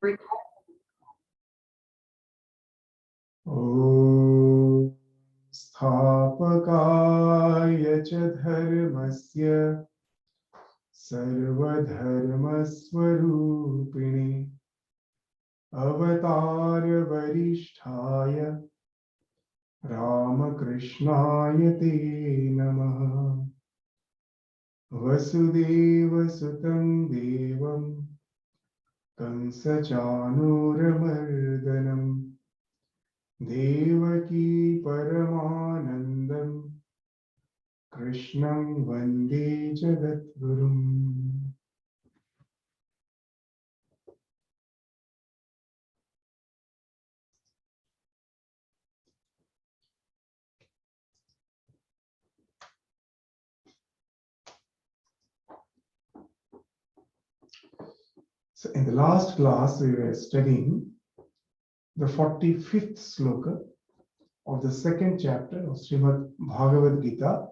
ॐ स्थापकाय च धर्मस्य सर्वधर्मस्वरूपिणे अवतारवरिष्ठाय रामकृष्णाय ते नमः। वसुदेवसुतं देवं कंसचाणूरमर्दनम् देवकी परमानन्दं कृष्णं वन्दे जगद्गुरुम्। So in the last class, we were studying the 45th sloka of the second chapter of Shrimad Bhagavad Gita,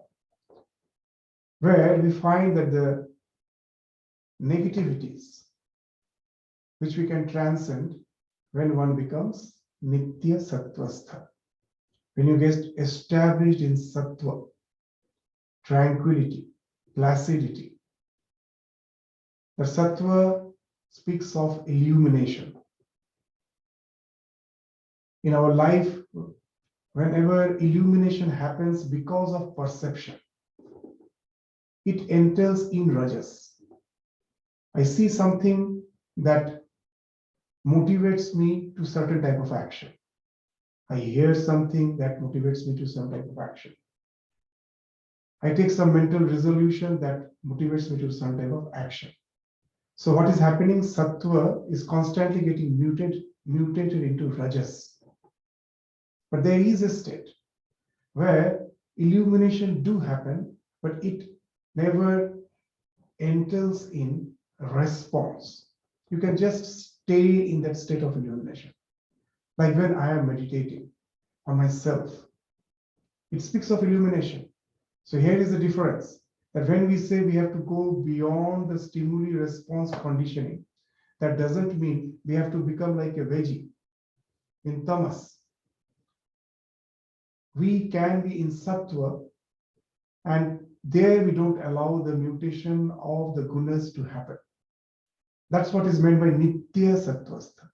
where we find that the negativities which we can transcend when one becomes Nitya Sattvastha. When you get established in Sattva, tranquility, placidity. The Sattva speaks of illumination. In our life, whenever illumination happens because of perception, it enters in Rajas. I see something that motivates me to certain type of action. I hear something that motivates me to some type of action. I take some mental resolution that motivates me to some type of action. So what is happening? Sattva is constantly getting mutated into Rajas. But there is a state where illumination do happen, but it never enters in response. You can just stay in that state of illumination. Like when I am meditating on myself, it speaks of illumination. So here is the difference, that when we say we have to go beyond the stimuli response conditioning, that doesn't mean we have to become like a veggie in tamas. We can be in sattva, and there we don't allow the mutation of the gunas to happen. That's what is meant by nitya sattvastha.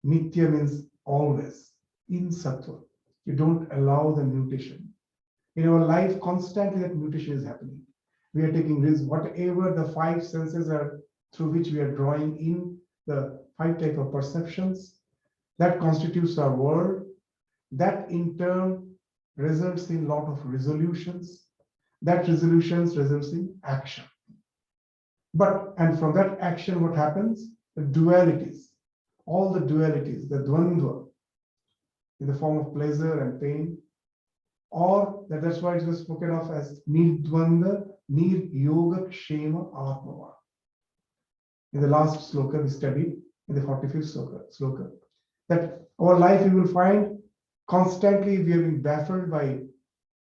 Nitya means always in sattva. You don't allow the mutation. In our life, constantly that mutation is happening. We are taking risks, whatever the five senses are through which we are drawing in the five type of perceptions, that constitutes our world. That in turn results in a lot of resolutions. That resolutions results in action. And from that action, what happens? The dualities, all the dualities, the dvandva, in the form of pleasure and pain, or that's why it was spoken of as nirdvanda, nir-yoga kshema atmava. In the last sloka we studied, in the 45th sloka, that our life we will find constantly we are being baffled by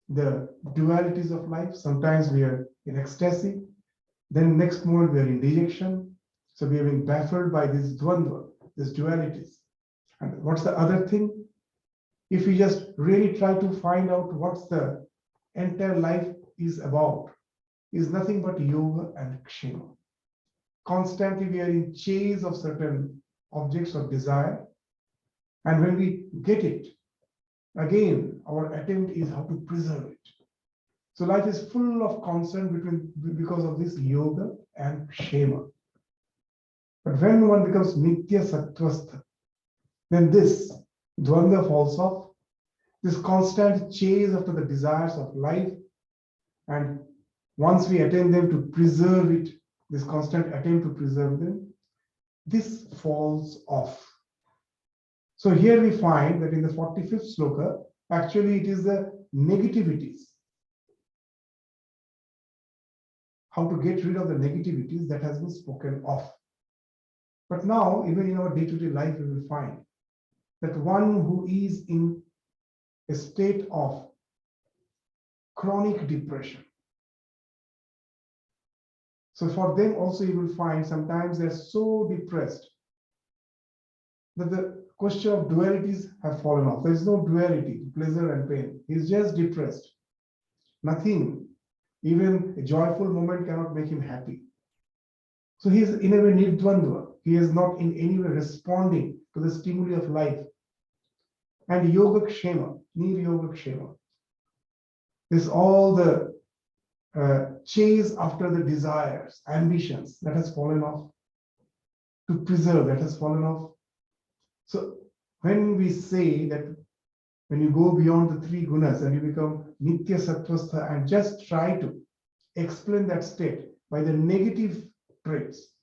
the dualities of life. Sometimes we are in ecstasy, then next moment we are in dejection. So we are being baffled by this dvandva, these dualities. And what's the other thing? If we just really try to find out what's the entire life is about, is nothing but yoga and kshema. Constantly we are in chase of certain objects of desire, and when we get it, again our attempt is how to preserve it. So life is full of concern because of this yoga and kshema. But when one becomes nitya sattvastha, then this dvandva falls off. This constant chase after the desires of life, and once we attain them, to preserve it, this constant attempt to preserve them, this falls off. So here we find that in the 45th sloka, actually it is the negativities. How to get rid of the negativities that has been spoken of. But now, even in our day-to-day life, we will find that one who is in a state of chronic depression. So for them also you will find sometimes they're so depressed that the question of dualities have fallen off. There is no duality, pleasure and pain. He is just depressed. Nothing, even a joyful moment cannot make him happy. So he is in a way nirdvandva. He is not in any way responding to the stimuli of life. And yoga kshema, nir-yoga kshema, is all the chase after the desires, ambitions that has fallen off, to preserve that has fallen off. So when we say that when you go beyond the three gunas and you become nitya sattvastha and just try to explain that state by the negative traits,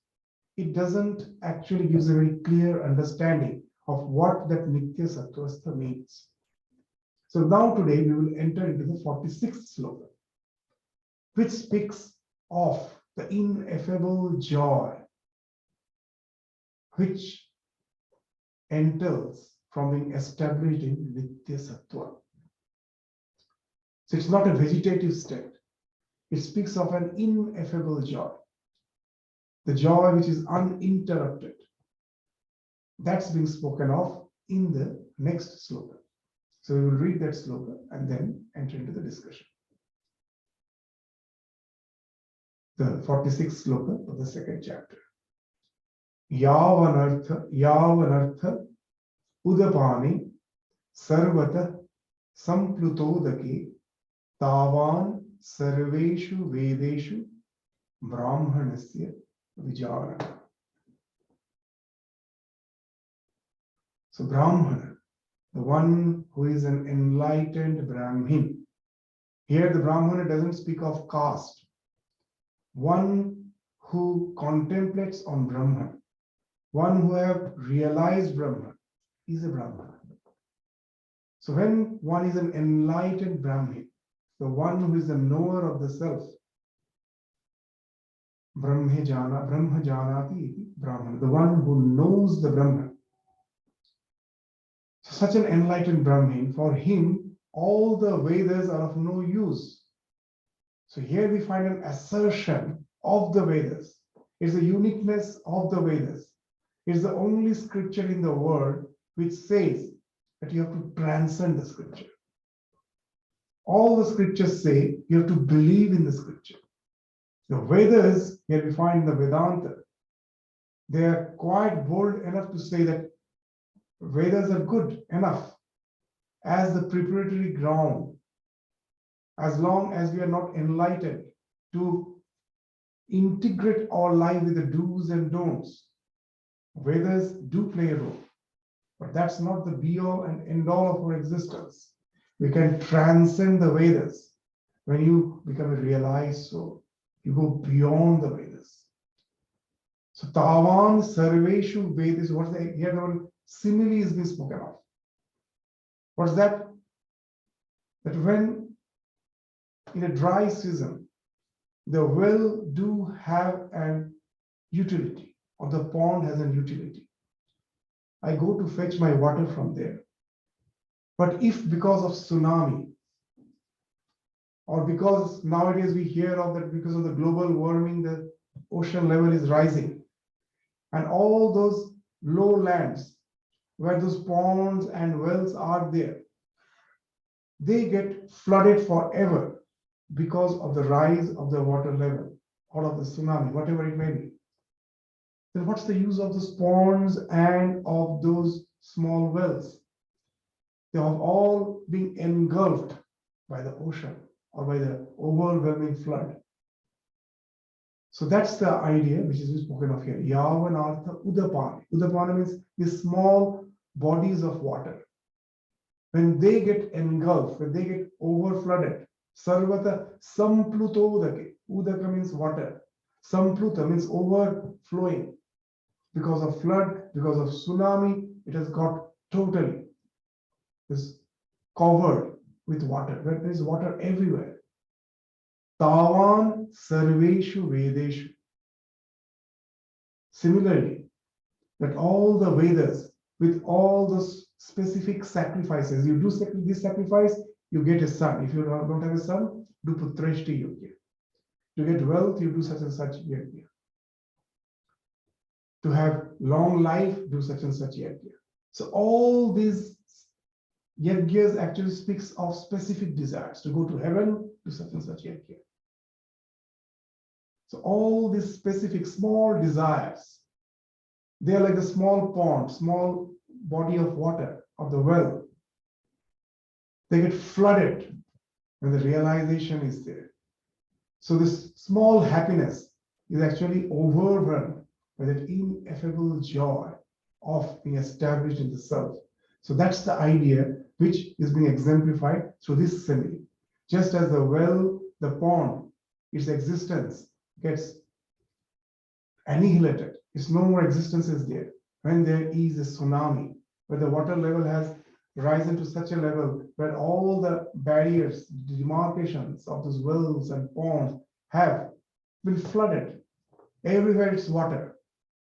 it doesn't actually give a very clear understanding of what that nitya sattvastha means. So now today we will enter into the 46th sloka, which speaks of the ineffable joy which entails from being established in nitya sattva. So it's not a vegetative state. It speaks of an ineffable joy, the joy which is uninterrupted. That's being spoken of in the next sloka. So we will read that sloka and then enter into the discussion. The 46th sloka of the second chapter. Yavanartha udapani sarvata samplutodake tavan sarveshu vedeshu brahmanasya vijarana. So Brahmana, the one who is an enlightened Brahmin. Here the Brahmana doesn't speak of caste. One who contemplates on Brahman, one who have realized Brahman is a Brahmana. So when one is an enlightened Brahmin, the one who is the knower of the self, Brahma janati iti Brahmana, the one who knows the Brahman. So such an enlightened Brahmin, for him, all the Vedas are of no use. So here we find an assertion of the Vedas. It's the uniqueness of the Vedas. It's the only scripture in the world which says that you have to transcend the scripture. All the scriptures say you have to believe in the scripture. The Vedas, here we find the Vedanta, they are quite bold enough to say that Vedas are good enough as the preparatory ground, as long as we are not enlightened to integrate our life with the do's and don'ts. Vedas do play a role, but that's not the be-all and end-all of our existence. We can transcend the Vedas when you become a realized soul. You go beyond the Vedas. So Tavan Sarveshu Vedas, what's the here the word simile is being spoken of. What's that? That when in a dry season, the well do have an utility, or the pond has an utility. I go to fetch my water from there. But if because of tsunami, or because nowadays we hear of that because of the global warming, the ocean level is rising, and all those low lands where those ponds and wells are there, they get flooded forever because of the rise of the water level or of the tsunami, whatever it may be. Then what's the use of those ponds and of those small wells? They have all been engulfed by the ocean or by the overwhelming flood. So that's the idea which is spoken of here. Yavanartha udapani. Udapani means these small bodies of water. When they get engulfed, when they get overflooded, sarvata samplutodake. Udaka means water. Sampluta means overflowing. Because of flood, because of tsunami, it has got totally is covered with water. Where there is water everywhere. Tavan sarveshu vedeshu. Similarly, that all the Vedas, with all those specific sacrifices, you do this sacrifice, you get a son. If you don't have a son, do putreshti yogya. To get wealth, you do such and such yogya. To have long life, do such and such yogya. So all these yajnas actually speaks of specific desires to go to heaven, to such and such yajna. So all these specific small desires, they are like a small pond, small body of water of the well. They get flooded when the realization is there. So this small happiness is actually overrun by that ineffable joy of being established in the self. So that's the idea which is being exemplified through this simile. Just as the well, the pond, its existence gets annihilated, its no more existence is there. When there is a tsunami, where the water level has risen to such a level where all the barriers, the demarcations of those wells and ponds have been flooded. Everywhere it's water.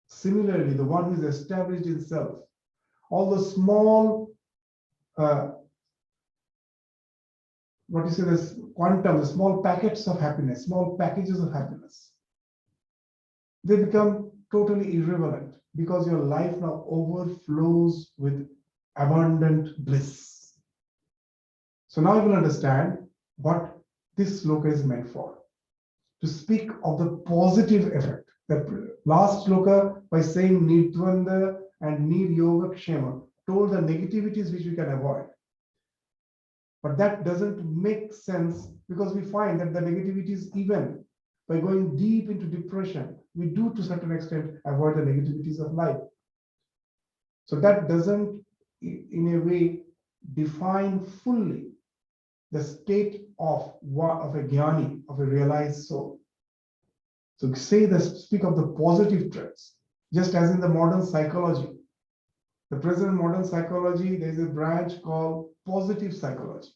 Similarly, the one who is established in self, all the small, what you say, this quantum, the small packets of happiness, small packages of happiness, they become totally irrelevant because your life now overflows with abundant bliss. So now you will understand what this sloka is meant for. To speak of the positive effect. The last sloka, by saying Nirdvanda and Nir Yoga Kshema, told the negativities which we can avoid. But that doesn't make sense because we find that the negativities, even by going deep into depression, we do to a certain extent avoid the negativities of life. So that doesn't, in a way, define fully the state of a jnani, of a realized soul. So speak of the positive traits, just as in the modern psychology. The present modern psychology, there is a branch called positive psychology.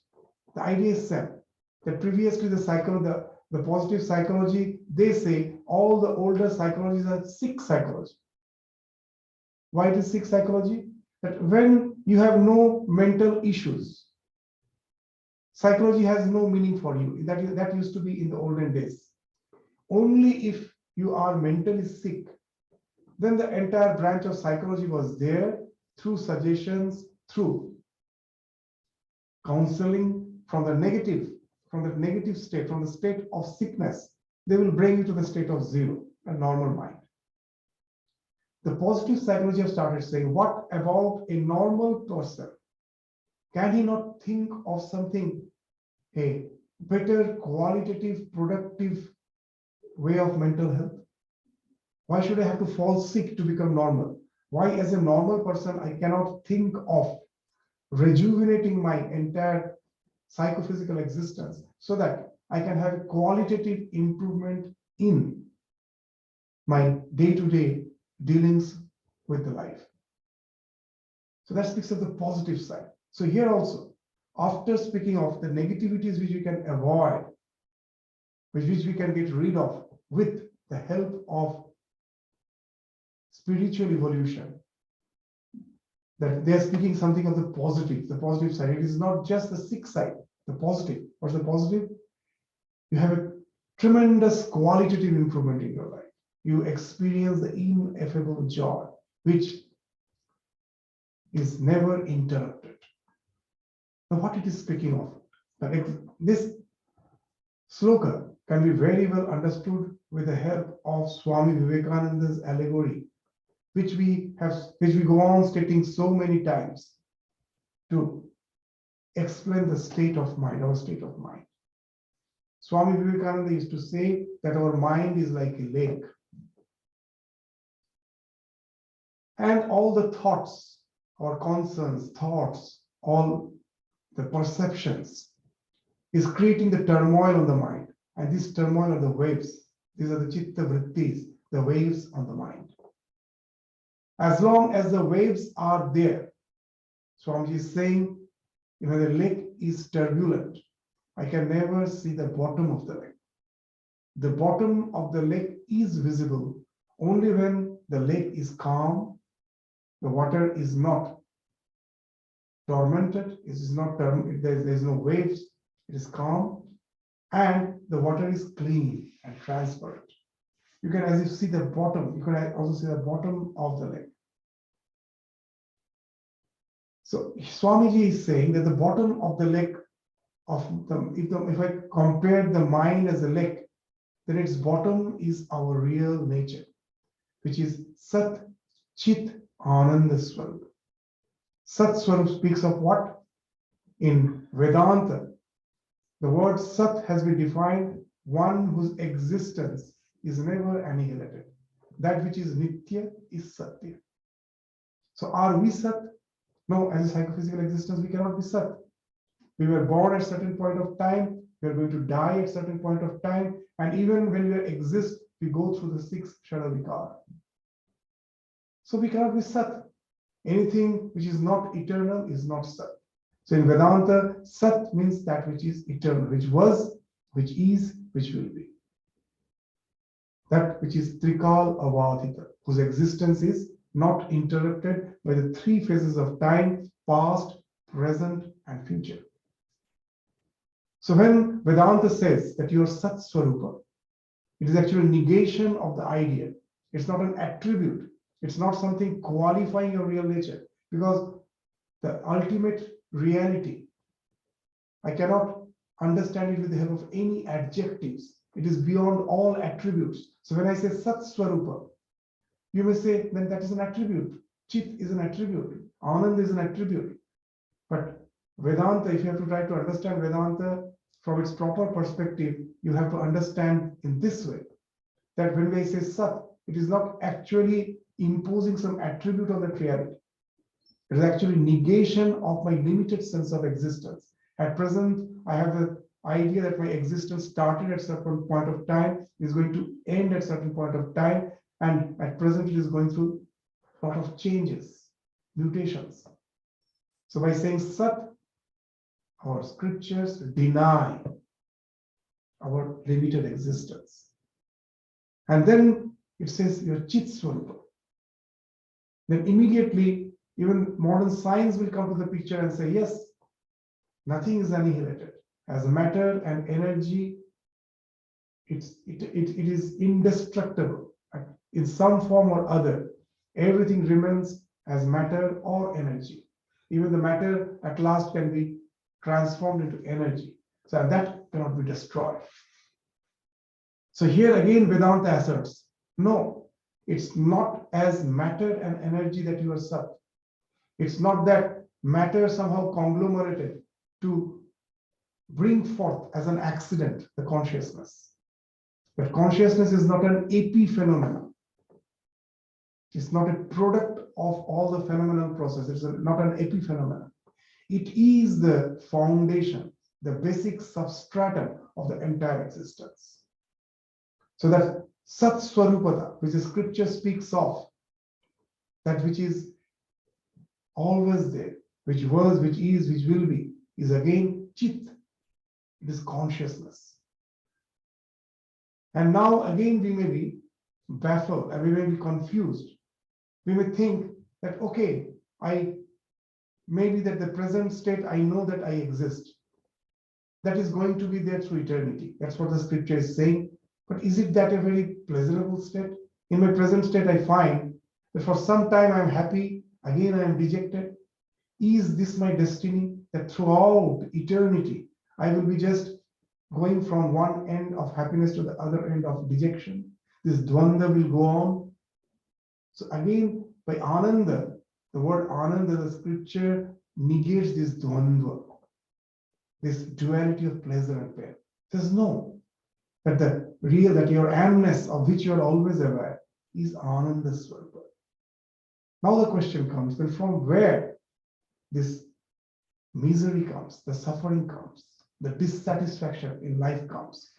The idea is same, that previously the positive psychology, they say all the older psychologies are sick psychology. Why it is sick psychology? That when you have no mental issues, psychology has no meaning for you. That used to be in the olden days. Only if you are mentally sick, then the entire branch of psychology was there through suggestions, through counseling from the negative state, from the state of sickness. They will bring you to the state of zero, a normal mind. The positive psychology have started saying, what about a normal person? Can he not think of something, a better, qualitative, productive way of mental health? Why should I have to fall sick to become normal? Why, as a normal person, I cannot think of rejuvenating my entire psychophysical existence so that I can have a qualitative improvement in my day-to-day dealings with the life? So that speaks of the positive side. So here also, after speaking of the negativities which we can avoid, which we can get rid of with the help of spiritual evolution, that they are speaking something of the positive side. It is not just the sick side, the positive. What's the positive? You have a tremendous qualitative improvement in your life. You experience the ineffable joy, which is never interrupted. Now, what it is speaking of, this sloka can be very well understood with the help of Swami Vivekananda's allegory, which we go on stating so many times to explain the state of mind, our state of mind. Swami Vivekananda used to say that our mind is like a lake. And all the thoughts, our concerns, thoughts, all the perceptions is creating the turmoil on the mind. And this turmoil are the waves. These are the chitta vrittis, the waves on the mind. As long as the waves are there, Swamiji is saying, the lake is turbulent. I can never see the bottom of the lake. The bottom of the lake is visible only when the lake is calm, the water is not tormented, it is not there is no waves, it is calm, and the water is clean and transparent. You can, as you see the bottom, you can also see the bottom of the lake. So Swamiji is saying that the bottom of the lake of if I compare the mind as a lake, then its bottom is our real nature, which is Sat Chit Ananda Swarup. Sat Swarup speaks of what? In Vedanta, the word Sat has been defined one whose existence is never annihilated. That which is Nitya is Satya. So are we Sat? No, as a psychophysical existence, we cannot be Sat. We were born at a certain point of time, we are going to die at a certain point of time, and even when we exist, we go through the 6 Shadavikara. So we cannot be Sat. Anything which is not eternal is not Sat. So in Vedanta, Sat means that which is eternal, which was, which is, which will be. That which is Trikal Avadhita, whose existence is not interrupted by the 3 phases of time, past, present, and future. So when Vedanta says that you are Sat Swarupa, it is actually a negation of the idea. It's not an attribute. It's not something qualifying your real nature, because the ultimate reality, I cannot understand it with the help of any adjectives. It is beyond all attributes. So when I say Sat Swarupa, you may say, then that is an attribute. Chit is an attribute. Anand is an attribute. But Vedanta, if you have to try to understand Vedanta from its proper perspective, you have to understand in this way, that when we say Sat, it is not actually imposing some attribute on that reality. It is actually negation of my limited sense of existence. At present, I have the idea that my existence started at a certain point of time, is going to end at a certain point of time, and at present it is going through a lot of changes, mutations. So by saying Sat, our scriptures deny our limited existence. And then it says your Chit Swarupa. Then immediately, even modern science will come to the picture and say, yes, nothing is annihilated. As matter and energy, it is indestructible. In some form or other, everything remains as matter or energy. Even the matter at last can be transformed into energy. So that cannot be destroyed. So here again, Vedanta asserts, no, it's not as matter and energy that you are Sat. It's not that matter somehow conglomerated to bring forth as an accident the consciousness. But consciousness is not an epiphenomenon. It's not a product of all the phenomenal process. It's not an epiphenomenon. It is the foundation, the basic substratum of the entire existence. So that Sat Swarupata, which the scripture speaks of, that which is always there, which was, which is, which will be, is again Chit. It is consciousness. And now again we may be baffled and we may be confused. We may think that, okay, maybe that the present state, I know that I exist. That is going to be there through eternity. That's what the scripture is saying. But is it that a very pleasurable state? In my present state, I find that for some time I am happy, again I am dejected. Is this my destiny? That throughout eternity, I will be just going from one end of happiness to the other end of dejection. This dvanda will go on. So again, by Ananda, the word Ananda, the scripture negates this dvandva, this duality of pleasure and pain. There's no, that the real, that your amness of which you are always aware is Ananda Swarupa. Now the question comes, then from where this misery comes, the suffering comes, the dissatisfaction in life comes?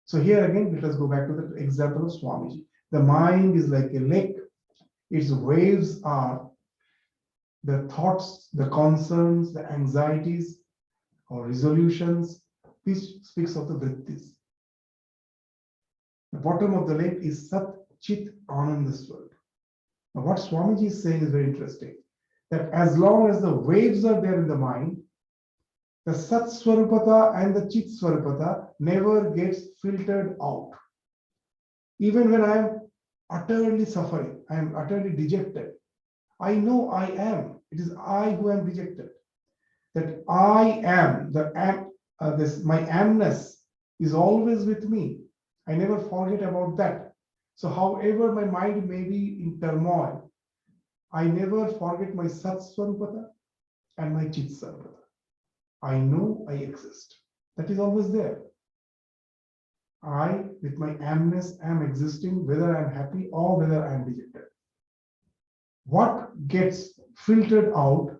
So here again, let us go back to the example of Swamiji. The mind is like a lake. Its waves are the thoughts, the concerns, the anxieties or resolutions, which speaks of the vrittis. The bottom of the lake is Sat Chit Ananda Swarup. Now what Swamiji is saying is very interesting, that as long as the waves are there in the mind, the Sat Swarupata and the Chit Swarupata never gets filtered out. Even when I am utterly suffering, I am utterly dejected, I know I am. It is I who am rejected. That I am, my amness is always with me. I never forget about that. So however my mind may be in turmoil, I never forget my Sat Swarupata and my Chit Swarupata. I know I exist. That is always there. I, with my amness, am existing, whether I am happy or whether I am dejected. What gets filtered out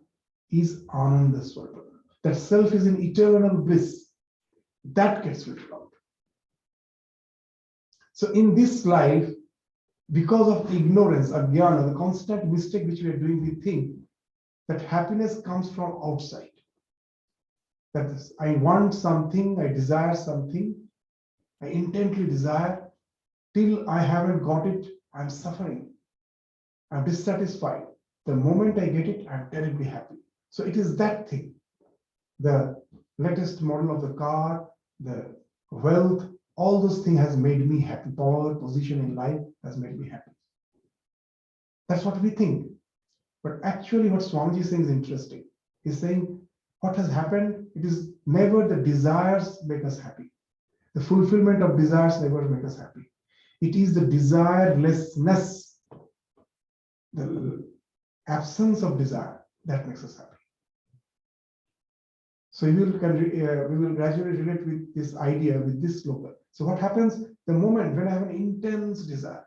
is Ananda Swarupata. That self is in eternal bliss. That gets filtered out. So in this life, because of ignorance, ajnana, the constant mistake which we are doing, we think that happiness comes from outside. That is, I want something, I desire something, I intently desire, till I haven't got it, I'm suffering, I'm dissatisfied. The moment I get it, I'm terribly happy. So it is that thing. The latest model of the car, the wealth, all those things has made me happy. Power, position in life has made me happy. That's what we think. But actually what Swamiji is saying is interesting. He's saying what has happened, it is never the desires make us happy. The fulfillment of desires never make us happy. It is the desirelessness, the absence of desire that makes us happy. So we will gradually relate with this idea, with this sloka. So what happens the moment when I have an intense desire?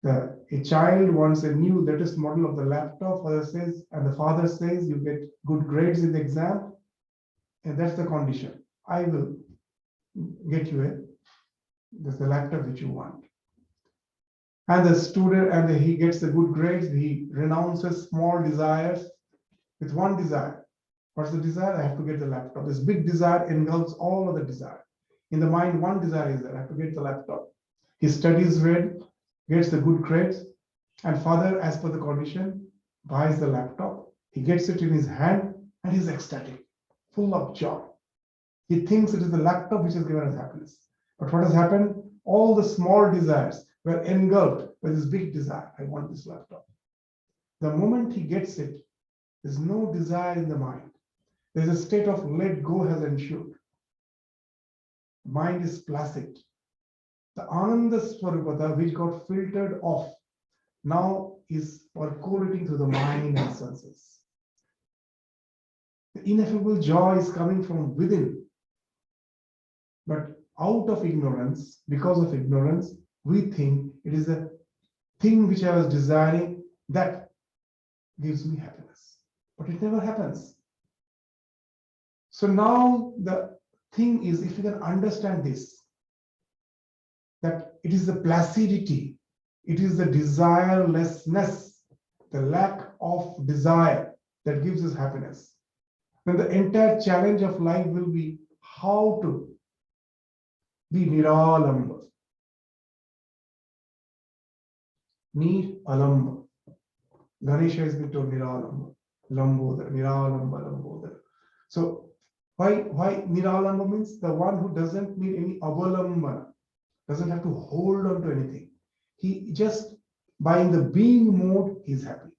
A child wants a new latest model of the laptop, father says, and the father says, you get good grades in the exam, and that's the condition. I will get you the laptop which you want. And the student, and he gets the good grades, he renounces small desires with one desire. What's the desire? I have to get the laptop. This big desire engulfs all other desire. In the mind, one desire is there. I have to get the laptop. He studies well, gets the good grades, and father, as per the condition, buys the laptop. He gets it in his hand, and he's ecstatic, full of joy. He thinks it is the laptop which has given us happiness. But what has happened? All the small desires were engulfed by this big desire. I want this laptop. The moment he gets it, there's no desire in the mind. There's a state of let go has ensued. The mind is placid. The Ananda Swarupata, which got filtered off, now is percolating through the mind and senses. The ineffable joy is coming from within. But out of ignorance, because of ignorance, we think it is a thing which I was desiring that gives me happiness. But it never happens. So now the thing is, if you can understand this, that it is the placidity, it is the desirelessness, the lack of desire that gives us happiness. Then the entire challenge of life will be how to be niralamba. Niralamba. Ganesha has been told niralamba, lambodara, niralamba, lambodara. So why niralamba means the one who doesn't need any avalambana, doesn't have to hold on to anything. He just, by in the being mode, he's happy.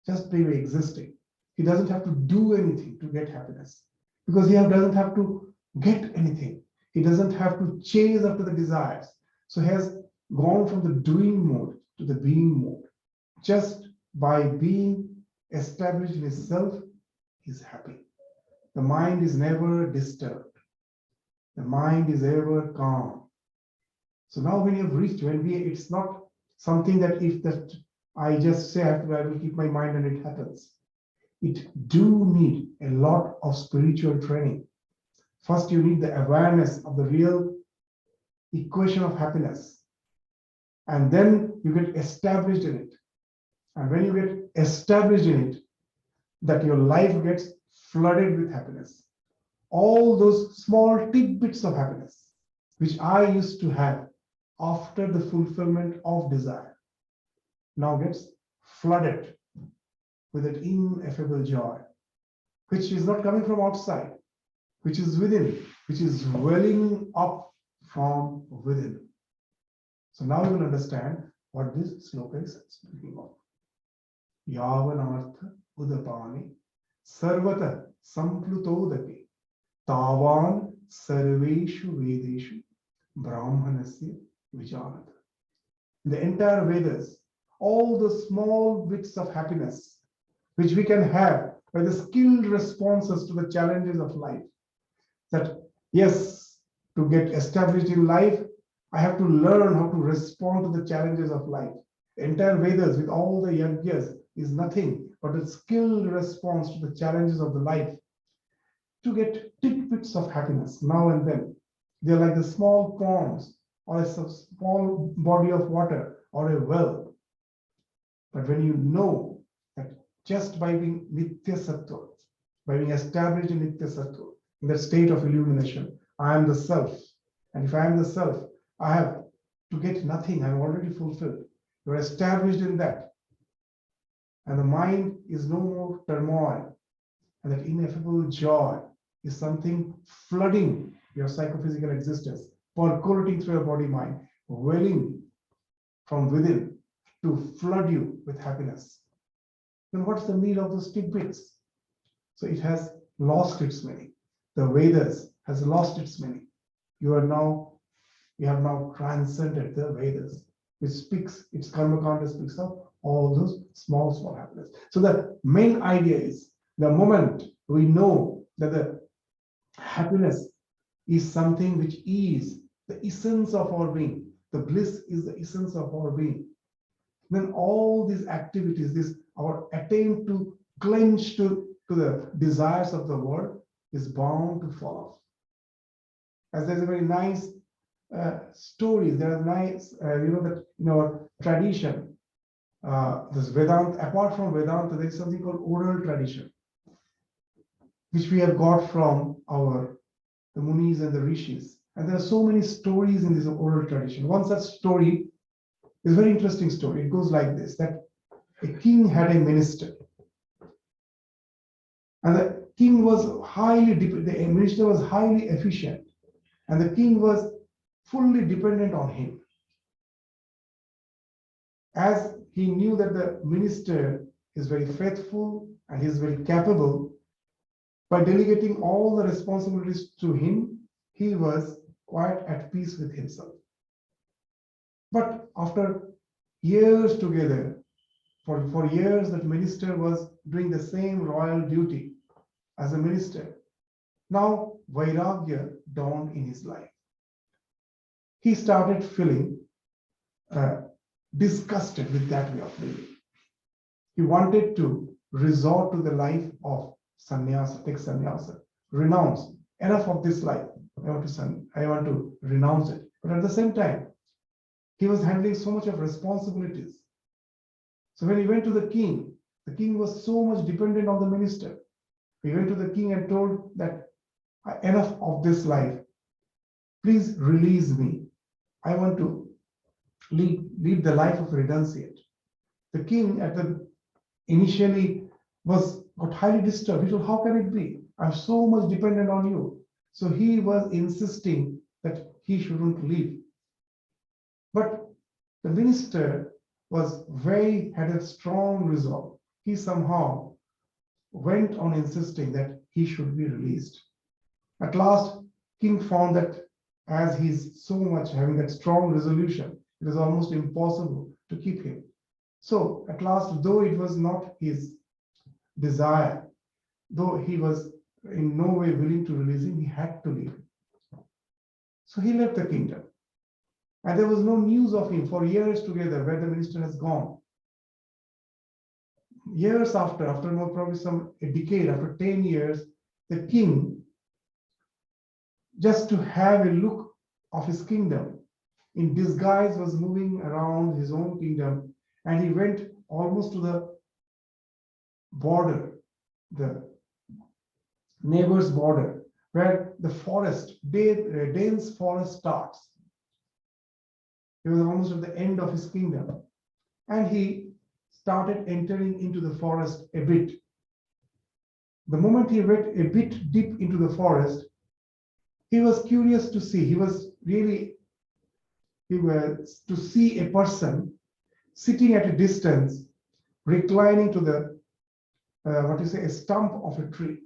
Just by existing. He doesn't have to do anything to get happiness. Because he doesn't have to get anything. He doesn't have to chase after the desires. So he has gone from the doing mode to the being mode. Just by being established in himself, he's happy. The mind is never disturbed. The mind is ever calm. So now when you've reached, it's not something that if that I just say I will keep my mind and it happens. It do need a lot of spiritual training. First, you need the awareness of the real equation of happiness. And then you get established in it. And when you get established in it, that your life gets flooded with happiness. All those small tidbits of happiness, which I used to have after the fulfillment of desire, now gets flooded with that ineffable joy, which is not coming from outside, which is within, which is welling up from within. So now you will understand what this sloka is speaking of. yavanartha udapani sarvata samplutodake tavan sarveshu vedeshu brahmanasya vijanata. The entire Vedas, all the small bits of happiness which we can have by the skilled responses to the challenges of life. That yes, to get established in life, I have to learn how to respond to the challenges of life. The entire Vedas with all the yajnas is nothing but a skilled response to the challenges of the life to get tidbits of happiness now and then. They're like the small ponds or a small body of water or a well. But when you know that just by being Nitya Sattva, by being established in Nitya Sattva, in that state of illumination, I am the self. And if I am the self, I have to get nothing, I'm already fulfilled. You're established in that. And the mind is no more turmoil. And that ineffable joy is something flooding your psychophysical existence, percolating through your body mind, welling from within to flood you with happiness. Then what's the need of those tidbits? So it has lost its meaning. The Vedas has lost its meaning. You have now transcended the Vedas, which speaks, its Karma Kanda speaks of all those small happiness. So the main idea is the moment we know that the happiness is something which is the essence of our being, the bliss is the essence of our being, then all these activities, this our attempt to clench to the desires of the world is bound to fall off. As there's a very nice story, there are nice, that in our tradition, this Vedanta, apart from Vedanta, there is something called oral tradition, which we have got from the Munis and the Rishis. And there are so many stories in this oral tradition. One such story is a very interesting story. It goes like this, that a king had a minister. And the king was the minister was highly efficient. And the king was fully dependent on him. As he knew that the minister is very faithful and he is very capable, by delegating all the responsibilities to him, he was quite at peace with himself. But after years together, for years, that minister was doing the same royal duty as a minister. Now, Vairagya dawned in his life. He started feeling disgusted with that way of living. He wanted to resort to the life of sannyasa, take sannyasa, renounce. Enough of this life. I want to renounce it. But at the same time, he was handling so much of responsibilities. So when he went to the king was so much dependent on the minister. He went to the king and told that enough of this life. Please release me. I want to lead the life of a renunciate. The king initially got highly disturbed. He told, how can it be? I'm so much dependent on you. So he was insisting that he shouldn't leave. But the minister had a strong resolve. He somehow went on insisting that he should be released. At last, king found that as he's so much having that strong resolution, it is almost impossible to keep him. So at last, though it was not his desire, though he was in no way willing to release him, he had to leave. So he left the kingdom. And there was no news of him for years together where the minister has gone. Years after more probably a decade, after 10 years, the king, just to have a look of his kingdom, in disguise was moving around his own kingdom, and he went almost to the border, the neighbor's border, where the forest, dense forest starts. He was almost at the end of his kingdom, and he started entering into the forest a bit. The moment he went a bit deep into the forest, he was curious to see. He was to see a person sitting at a distance reclining to the, a stump of a tree.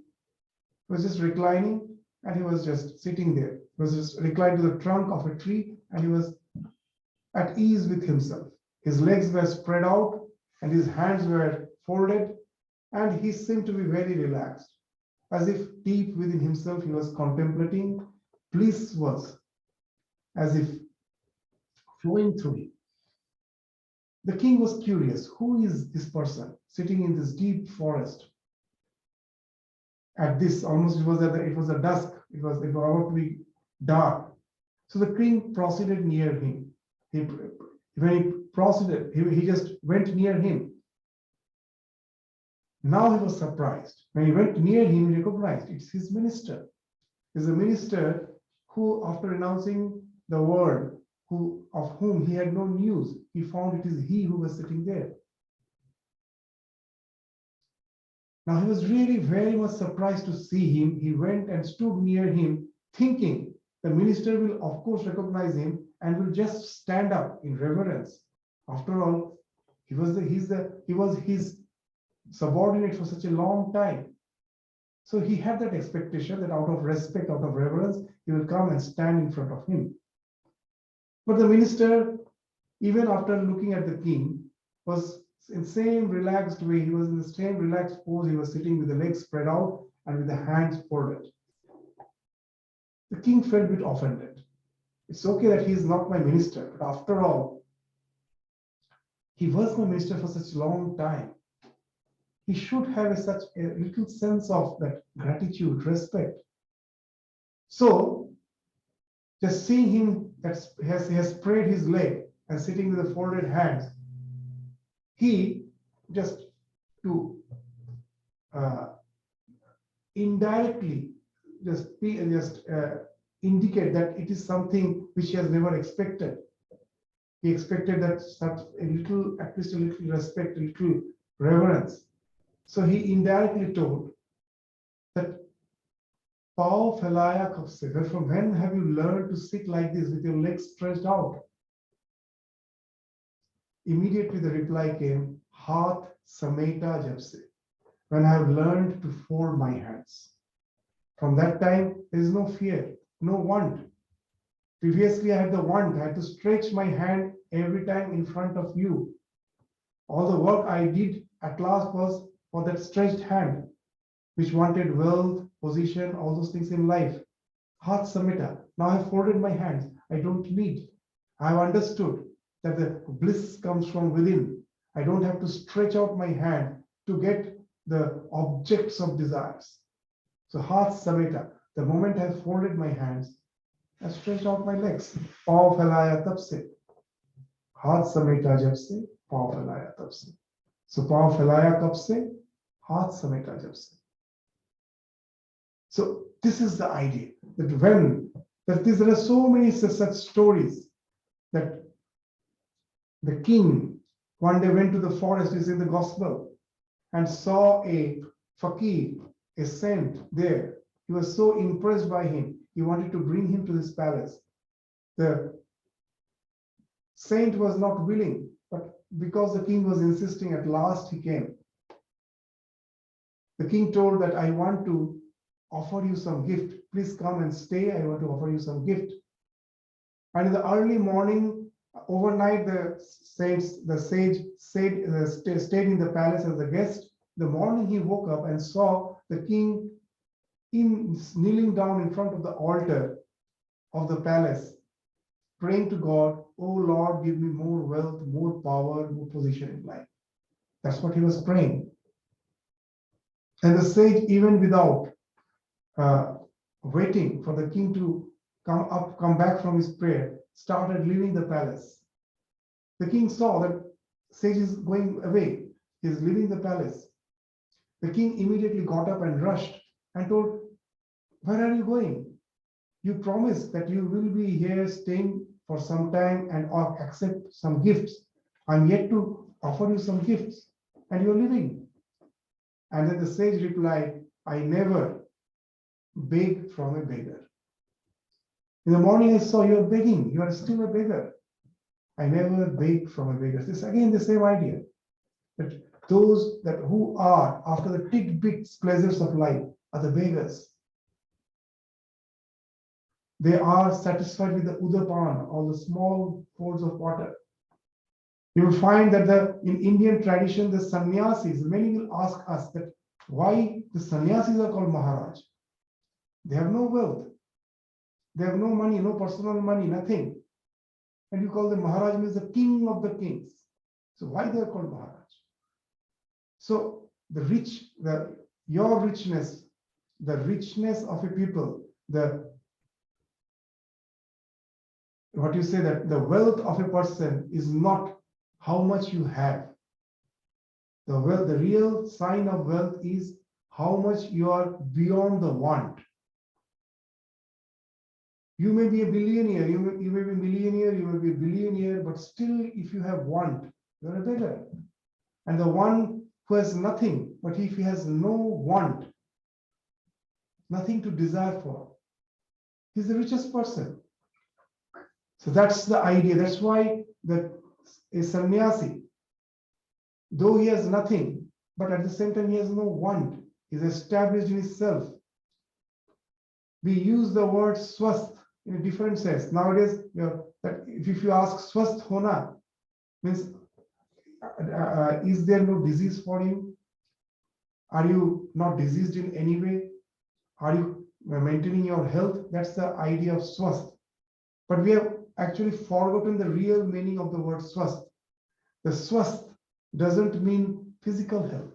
He was just reclining and he was just sitting there. He was just reclined to the trunk of a tree and he was at ease with himself. His legs were spread out and his hands were folded, and he seemed to be very relaxed, as if deep within himself he was contemplating. Bliss was as if flowing through him. The king was curious. Who is this person sitting in this deep forest? At this, almost it was a dusk. It was about to be dark. So the king proceeded near him. When he proceeded, he just went near him. Now he was surprised. When he went near him, he recognized it's his minister. It's a minister who, after renouncing the world, of whom he had no news, he found it is he who was sitting there. Now he was really very much surprised to see him. He went and stood near him, thinking the minister will of course recognize him and will just stand up in reverence. After all, he was his subordinate for such a long time. So he had that expectation that out of respect, out of reverence, he will come and stand in front of him. But the minister, even after looking at the king, was in the same relaxed way. He was in the same relaxed pose. He was sitting with the legs spread out and with the hands folded. The king felt a bit offended. It's okay that he is not my minister, but after all, he was my minister for such a long time. He should have such a little sense of that gratitude, respect. So, just seeing him that he has spread his leg and sitting with the folded hands, he just to indirectly just indicate that it is something which he has never expected. He expected that such a little, at least a little respect, a little reverence. So he indirectly told that, Pao Phalaya Kapse, from when have you learned to sit like this with your legs stretched out? Immediately the reply came, Haath Sameta Japse, when I have learned to fold my hands. From that time, there is no fear, no want. Previously, I had the want, I had to stretch my hand every time in front of you. All the work I did at last was for that stretched hand, which wanted wealth, position, all those things in life. Haath Sameta, now I have folded my hands. I don't need. I have understood that the bliss comes from within. I don't have to stretch out my hand to get the objects of desires. So Haath Sameta, the moment I have folded my hands, I stretch out my legs. Pao Phalaya Tapse. Haath Sameta Japse, Pao Phalaya Tapse. So Pao Phalaya Kapse, Haath Sameta Japse. So this is the idea that there are so many such stories that the king one day went to the forest, is in the gospel, and saw a fakir, a saint there. He was so impressed by him, he wanted to bring him to his palace. The saint was not willing, but because the king was insisting, at last he came. The king told that, I want to offer you some gift. Please come and stay. I want to offer you some gift. And in the early morning, overnight, the sage stayed in the palace as a guest. In the morning, he woke up and saw the king kneeling down in front of the altar of the palace, praying to God, oh Lord, give me more wealth, more power, more position in life. That's what he was praying. And the sage, even without waiting for the king to come back from his prayer, started leaving the palace. The king saw that sage is going away. He is leaving the palace. The king immediately got up and rushed and told, where are you going? You promised that you will be here staying for some time and accept some gifts. I'm yet to offer you some gifts and you're leaving. And then the sage replied, I never beg from a beggar. In the morning I saw you are begging, you are still a beggar. I never beg from a beggar. This is again the same idea. That Those that who are after the tidbits pleasures of life are the beggars. They are satisfied with the udapan, or the small pools of water. You will find that in Indian tradition, the sannyasis, many will ask us that why the sannyasis are called Maharaj. They have no wealth. They have no money, no personal money, nothing. And you call them Maharaj, means the king of the kings. So why they are called Maharaj? So the rich, your richness, the richness of a people, what you say, that the wealth of a person is not how much you have. The real sign of wealth is how much you are beyond the want. You may be a billionaire, you may be a millionaire, you may be a billionaire, but still, if you have want, you are a beggar. And the one who has nothing, but if he has no want, nothing to desire for, he's the richest person. So that's the idea. That's why a sannyasi, though he has nothing, but at the same time he has no want, he's established in himself. We use the word swasth in a different sense. Nowadays, that if you ask swasth hona, means is there no disease for you? Are you not diseased in any way? Are you maintaining your health? That's the idea of swasth. But we have actually forgotten the real meaning of the word swasth. The swasth doesn't mean physical health.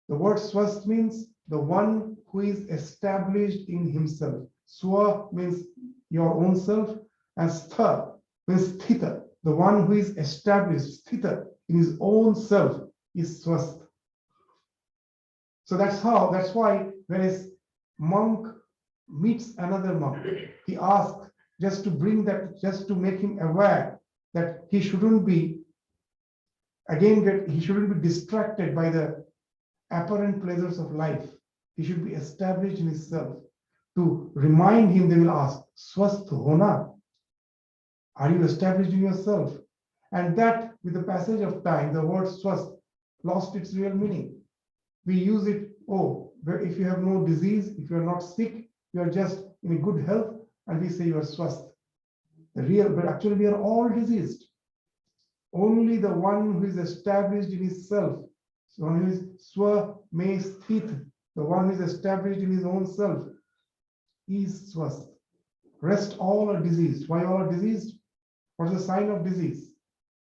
The word swasth means the one who is established in himself. Swa means your own self, and stha means sthita. The one who is established, sthita, in his own self is swasth. So that's why when a monk meets another monk, he asks just to make him aware that he shouldn't be distracted by the apparent pleasures of life. He should be established in himself. To remind him, they will ask, swasth hona? Are you established in yourself? And that, with the passage of time, the word swasth lost its real meaning. We use it, if you have no disease, if you are not sick, you are just in a good health, and we say you are swasth. But actually we are all diseased. Only the one who is established in himself, the one who is swa me sthit, the one who is established in his own self, is swasth. Rest all are diseased. Why all are diseased? What's the sign of disease?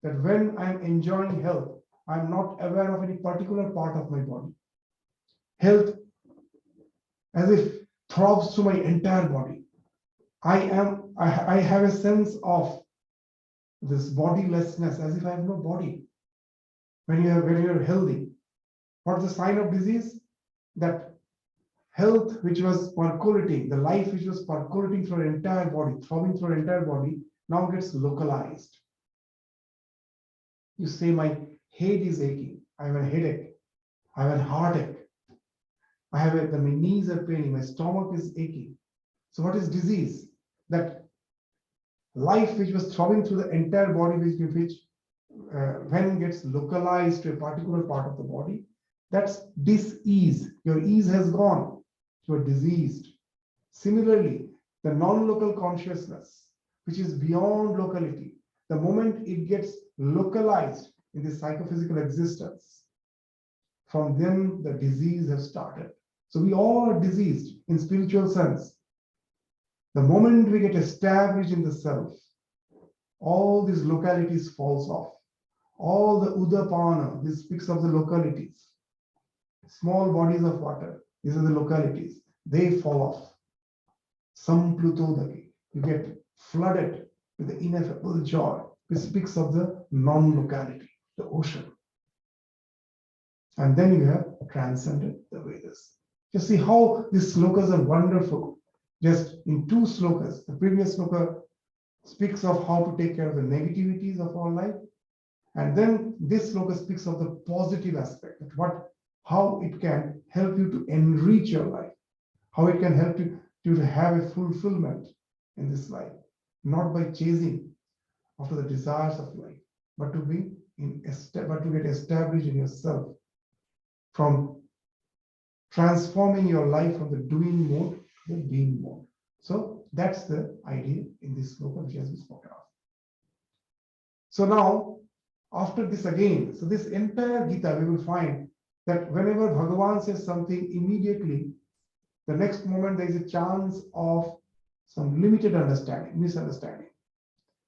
That when I'm enjoying health, I'm not aware of any particular part of my body. Health, as if throbs through my entire body. I have a sense of this bodilessness, as if I have no body. When you're healthy, what's the sign of disease? That health which was percolating, the life which was percolating through an entire body, throbbing through an entire body, now gets localized. You say, my head is aching, I have a headache, I have a heartache, my knees are paining, my stomach is aching. So what is disease? That life which was throbbing through the entire body, which when gets localized to a particular part of the body, that's dis-ease. Your ease has gone. You are diseased. Similarly, the non-local consciousness, which is beyond locality, the moment it gets localized in the psychophysical existence, from then the disease has started. So we all are diseased in spiritual sense. The moment we get established in the self, all these localities falls off. All the udapana, this speaks of the localities. Small bodies of water, these are the localities. They fall off. Samplutodaki, you get flooded with the ineffable joy. This speaks of the non-locality, the ocean. And then you have transcended the Vedas. You see how these slokas are wonderful. Just in two slokas, the previous sloka speaks of how to take care of the negativities of our life. And then this sloka speaks of the positive aspect, how it can help you to enrich your life, how it can help you to have a fulfillment in this life, not by chasing after the desires of life, but to be but to get established in yourself, from transforming your life from the doing mode to the being mode. So that's the idea in this sloka which has been spoken of. So now, after this again, so this entire Gita, we will find that whenever Bhagavan says something, immediately the next moment there is a chance of some limited understanding, misunderstanding.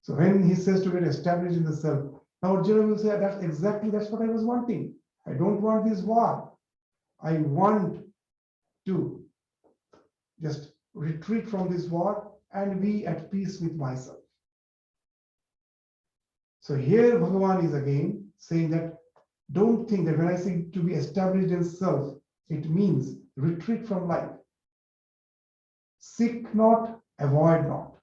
So when he says to get established in the self, now Arjuna will say, that's what I was wanting. I don't want this war. I want to just retreat from this war and be at peace with myself. So here Bhagavan is again saying that don't think that when I say to be established in self, it means retreat from life. Seek not, avoid not.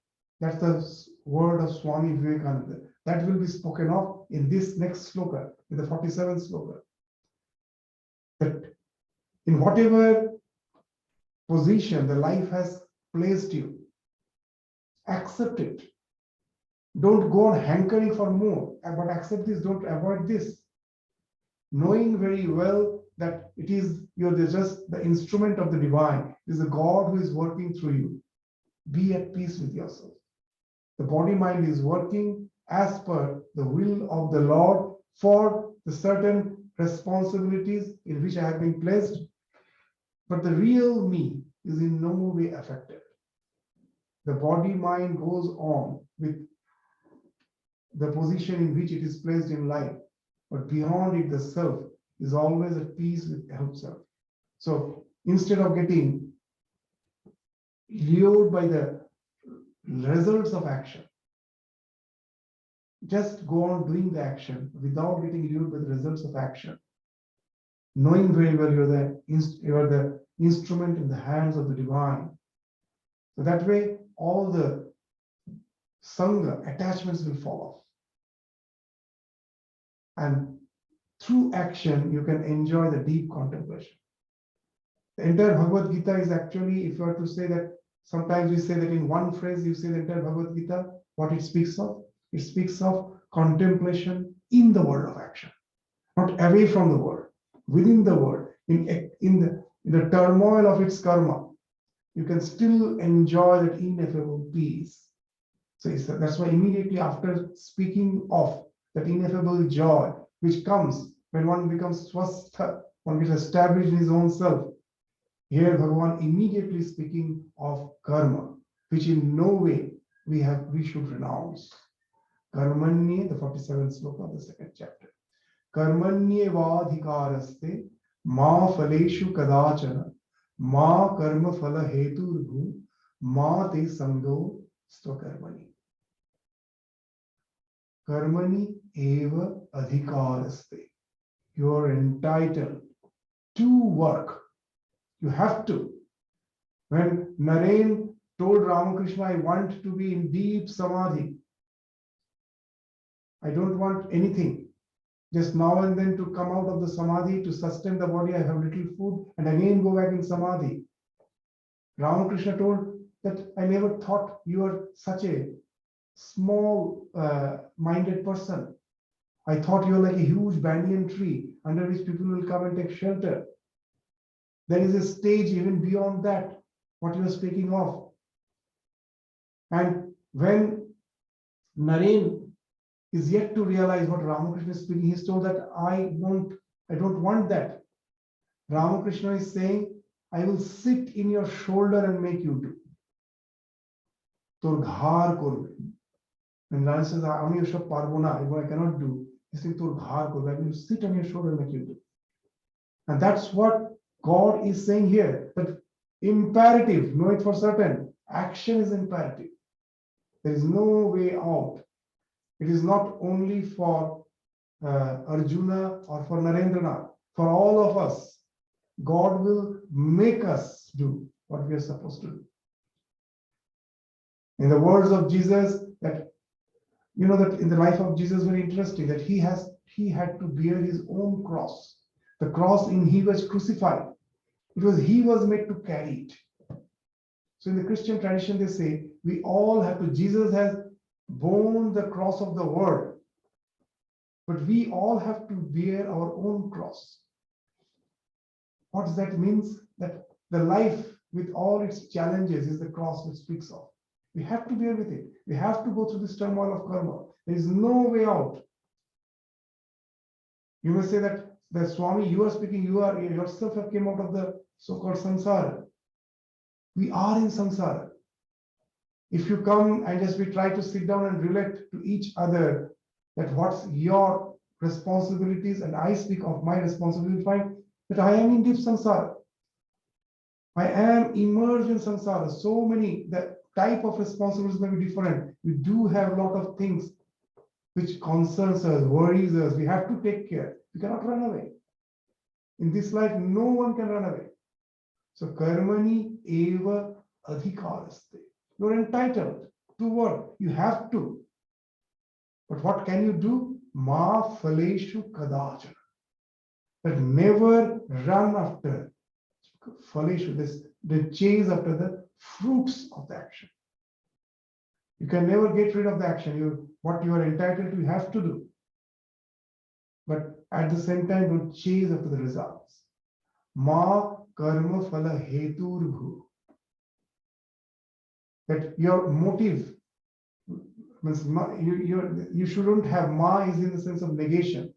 That's the word of Swami Vivekananda. That will be spoken of in this next sloka, in the 47th sloka. That in whatever position the life has placed you, accept it. Don't go on hankering for more, but accept this, don't avoid this. Knowing very well that you're just the instrument of the divine. It is a God who is working through you. Be at peace with yourself. The body mind is working as per the will of the Lord for the certain responsibilities in which I have been placed. But the real me is in no way affected. The body mind goes on with the position in which it is placed in life, but beyond it, the self is always at peace with himself. So instead of getting lured by the results of action, just go on doing the action without getting lured by the results of action, knowing very well you're the instrument in the hands of the divine. So that way, all the sangha attachments will fall off. And through action, you can enjoy the deep contemplation. The entire Bhagavad Gita is actually, if you were to say that, sometimes we say that in one phrase, you say the entire Bhagavad Gita, what it speaks of? It speaks of contemplation in the world of action, not away from the world, within the world, in the turmoil of its karma. You can still enjoy that ineffable peace. So that's why immediately after speaking of that ineffable joy, which comes when one becomes swastha, one gets established in his own self. Here Bhagavan immediately speaking of karma, which in no way we should renounce. Karmanye, the 47th sloka of the second chapter. Karmanye vadhikaraste ma phaleshu kadachana ma karma phala heturbhu ma te sango swakarmani. Karmani eva adhikaraste. You are entitled to work. You have to. When Naren told Ramakrishna, I want to be in deep samadhi. I don't want anything. Just now and then to come out of the samadhi, to sustain the body, I have little food, and again go back in samadhi. Ramakrishna told that I never thought you were such a small minded person. I thought you were like a huge banyan tree under which people will come and take shelter. There is a stage even beyond that, what you are speaking of. And when Naren is yet to realize what Ramakrishna is speaking, he's told that I don't want that. Ramakrishna is saying, I will sit in your shoulder and make you do. Tor ghar korbe. When Naren says, Ami Yosha Parbona, I cannot do, he's saying, Tor ghar korbe. I will sit on your shoulder and make you do. And that's what God is saying here, that imperative, know it for certain, action is imperative. There is no way out. It is not only for Arjuna or for Narendranath, for all of us. God will make us do what we are supposed to do. In the words of Jesus, that that in the life of Jesus, very interesting, that he had to bear his own cross. The cross in he was crucified. He was made to carry it. So in the Christian tradition, they say, we all have to, Jesus has borne the cross of the world. But we all have to bear our own cross. What does that mean? That the life with all its challenges is the cross which speaks of. We have to bear with it. We have to go through this turmoil of karma. There is no way out. You may say that the Swami, you are speaking, you are yourself have came out of the so-called samsara. We are in samsara. If you come and just we try to sit down and relate to each other, that what's your responsibilities, and I speak of my responsibility, find that I am in deep samsara. I am immersed in samsara. So many, the type of responsibilities may be different. We do have a lot of things which concerns us, worries us. We have to take care. We cannot run away. In this life, no one can run away. So karmani eva adhikaraste. You are entitled to work. You have to. But what can you do? Ma phaleshu kadachana. But never run after phaleshu, the chase after the fruits of the action. You can never get rid of the action. What you are entitled to, you have to do. But at the same time, don't chase after the results. Ma karma phala heturubhu. That your motive means you shouldn't have, ma is in the sense of negation.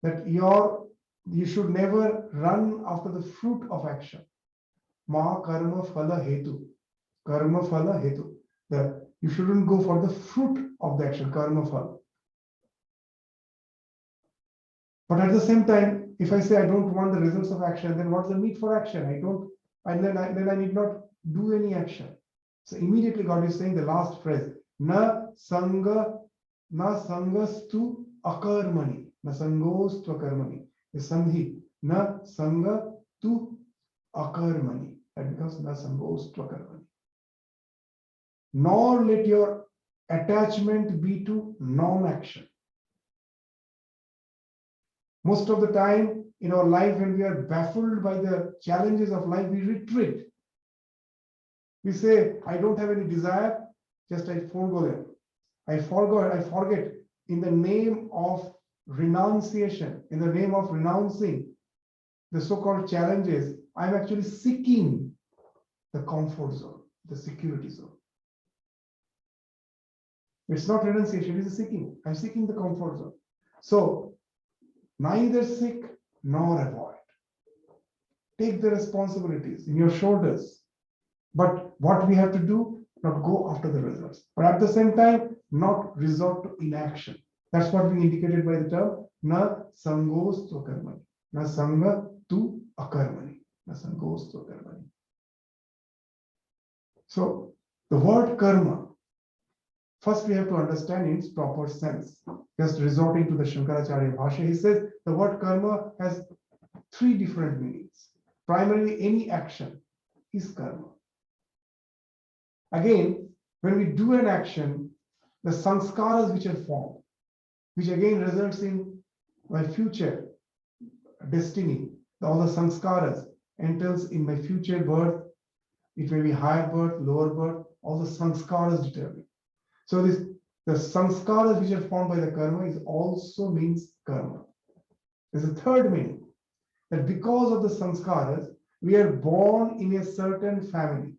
That you should never run after the fruit of action. Ma karma phala hetu. Karma phala hetu. You shouldn't go for the fruit of the action, karma phala. But at the same time, if I say I don't want the results of action, then what's the need for action? Then I need not do any action. So immediately God is saying the last phrase, na sangastu akarmani, na sangostu akarmani. The sandhi, na sanga tu akarmani. That becomes na sangostu akarmani. Nor let your attachment be to non-action. Most of the time in our life, when we are baffled by the challenges of life, we retreat. We say, I don't have any desire, just I forego them. I forget in the name of renunciation, in the name of renouncing the so-called challenges, I'm actually seeking the comfort zone, the security zone. It's not renunciation, it is seeking. I'm seeking the comfort zone. So neither seek nor avoid. Take the responsibilities in your shoulders. But what we have to do, not go after the results. But at the same time, not resort to inaction. That's what we indicated by the term, na sangos tu akarmani. Na sanga tu akarmani. Na sangos tu akarmani. So the word karma, first we have to understand in its proper sense. Just resorting to the Shankaracharya Bhashya, he says the word karma has three different meanings. Primarily, any action is karma. Again, when we do an action, the sanskaras which are formed, which again results in my future destiny, all the sanskaras entails in my future birth. It may be higher birth, lower birth, all the sanskaras determine. So the sanskaras which are formed by the karma is also means karma. There's a third meaning, that because of the sanskaras, we are born in a certain family,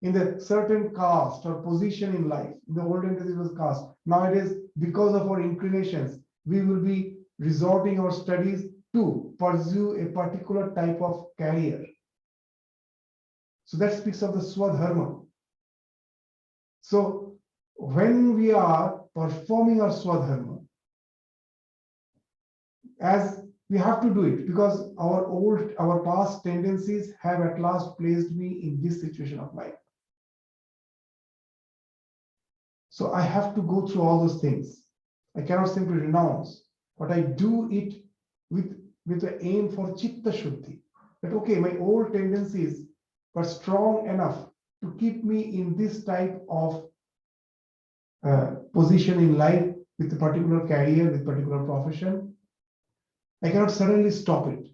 in a certain caste or position in life. In the olden days it was caste. Nowadays, because of our inclinations, we will be resorting our studies to pursue a particular type of career. So that speaks of the swadharma. So when we are performing our swadharma, as we have to do it because our past tendencies have at last placed me in this situation of life. So I have to go through all those things. I cannot simply renounce, but I do it with the aim for chitta shuddhi. That okay, my old tendencies were strong enough to keep me in this type of position in life with a particular career, with particular profession. I cannot suddenly stop it.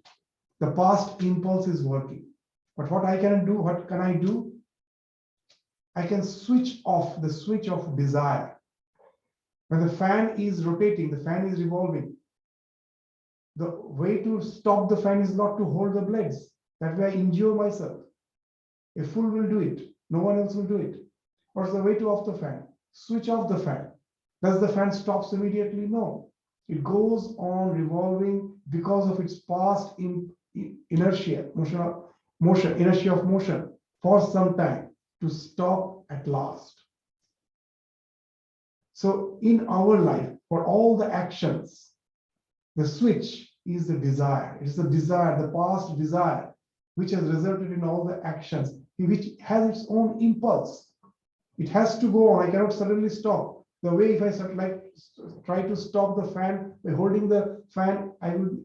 The past impulse is working. But what can I do? I can switch off the switch of desire. When the fan is rotating, the fan is revolving, the way to stop the fan is not to hold the blades. That way I injure myself. A fool will do it. No one else will do it. What's the way to off the fan? Switch off the fan. Does the fan stops immediately? No. It goes on revolving because of its past inertia, inertia of motion for some time to stop at last. So in our life, for all the actions, the switch is the desire. It is the desire, the past desire, which has resulted in all the actions, which has its own impulse. It has to go on. I cannot suddenly stop. The way if I try to stop the fan by holding the fan,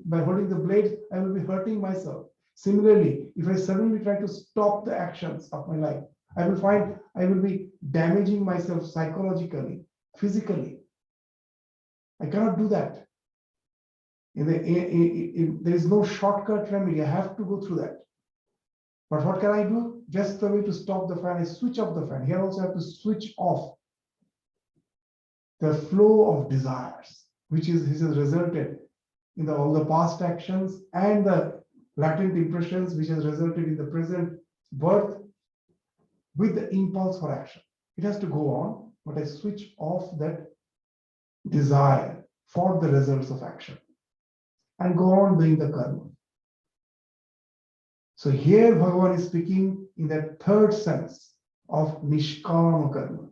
by holding the blades, I will be hurting myself. Similarly, if I suddenly try to stop the actions of my life, I will find I will be damaging myself psychologically, physically. I cannot do that. There is no shortcut remedy. I have to go through that. But what can I do? Just the way to stop the fan is switch off the fan. Here also I have to switch off the flow of desires, which has resulted in all the past actions and the latent impressions, which has resulted in the present birth with the impulse for action. It has to go on, but I switch off that desire for the results of action and go on doing the karma. So here Bhagavan is speaking in that third sense of nishkama karma.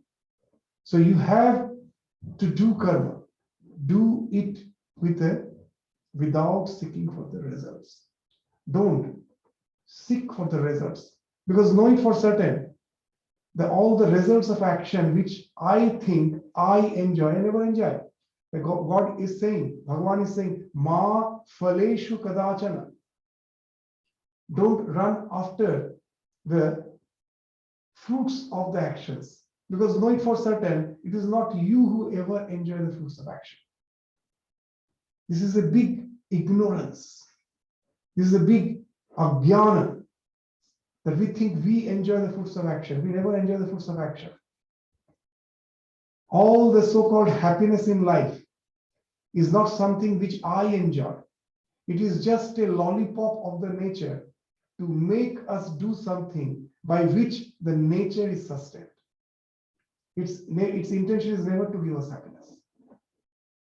So you have to do karma, do it without seeking for the results. Don't seek for the results, because know it for certain that all the results of action which I think I enjoy, I never enjoy. God is saying, Bhagavan is saying, Ma phaleshu kadachana. Don't run after the fruits of the actions, because know it for certain, it is not you who ever enjoy the fruits of action. This is a big ignorance. This is a big ajnana, that we think we enjoy the fruits of action. We never enjoy the fruits of action. All the so-called happiness in life is not something which I enjoy. It is just a lollipop of the nature to make us do something by which the nature is sustained. Its intention is never to give us happiness.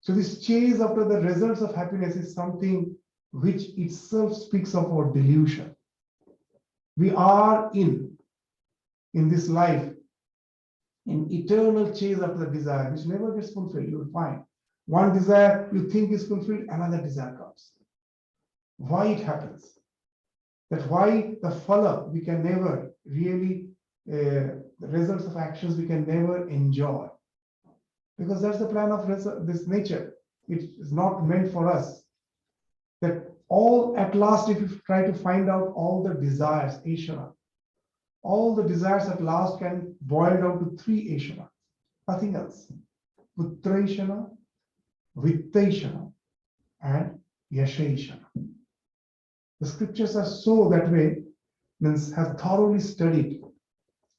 So this chase after the results of happiness is something which itself speaks of our delusion. We are in this life, in eternal chase after the desire, which never gets fulfilled. You will find one desire you think is fulfilled, another desire comes. Why it happens? That's why the phala we can never really, the results of actions we can never enjoy. Because that's the plan of this nature. It is not meant for us. That all at last, if you try to find out all the desires, Ashana, all the desires at last can boil down to three Ashana, nothing else. Putraishana, Vittaishana, and Yashaishana. The scriptures are so that way, means have thoroughly studied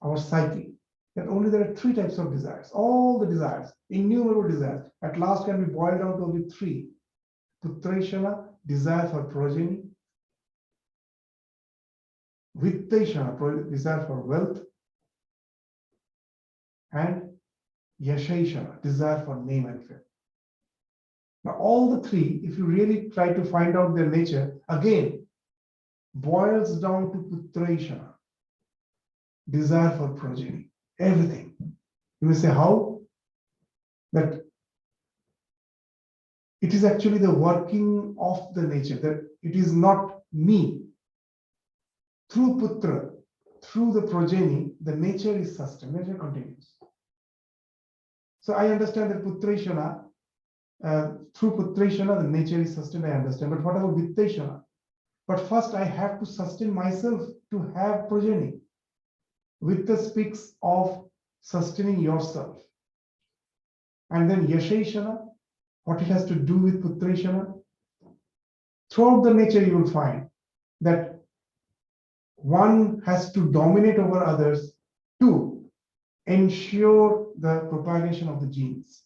our psyche, that only there are three types of desires. All the desires, innumerable desires, at last can be boiled down to only three. Putraishana, desire for progeny. Vittaishana, desire for wealth. And Yashaishana, desire for name and fame. Now all the three, if you really try to find out their nature, again, boils down to Putraishana, desire for progeny. Everything. You may say, how? That it is actually the working of the nature, that it is not me. Through Putra, through the progeny, the nature is sustained, nature continues. So I understand that Putraishana, through Putraishana, the nature is sustained, I understand. But what about Vittaishana? But first I have to sustain myself to have progeny. Vitta speaks of sustaining yourself. And then Yashaishana, what it has to do with Putraishana. Throughout the nature you will find that one has to dominate over others to ensure the propagation of the genes.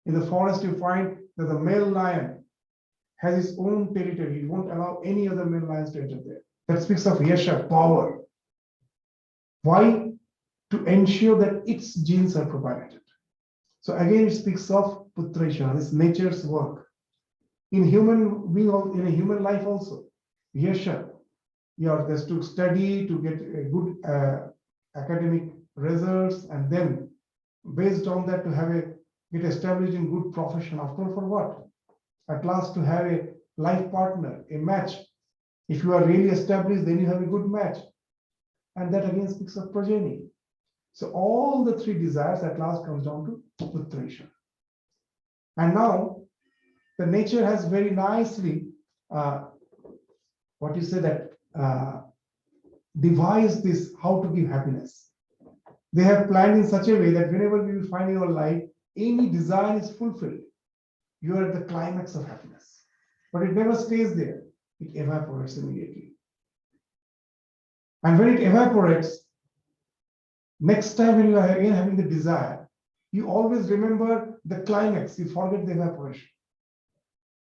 In the forest, you find that the male lion has his own territory. He won't allow any other male lions to enter there. That speaks of yasha, power. Why? To ensure that its genes are propagated. So again, it speaks of putraisha, this nature's work. In a human life also, yasha, you are just to study, to get a good academic results, and then based on that to get established in good profession. After all, for what? At last to have a life partner, a match. If you are really established, then you have a good match. And that again speaks of progeny. So all the three desires at last comes down to putraisha. And now the nature has very nicely devised this how to give happiness. They have planned in such a way that whenever you find in your life any desire is fulfilled, you are at the climax of happiness. But it never stays there. It evaporates immediately. And when it evaporates, next time when you are again having the desire, you always remember the climax. You forget the evaporation.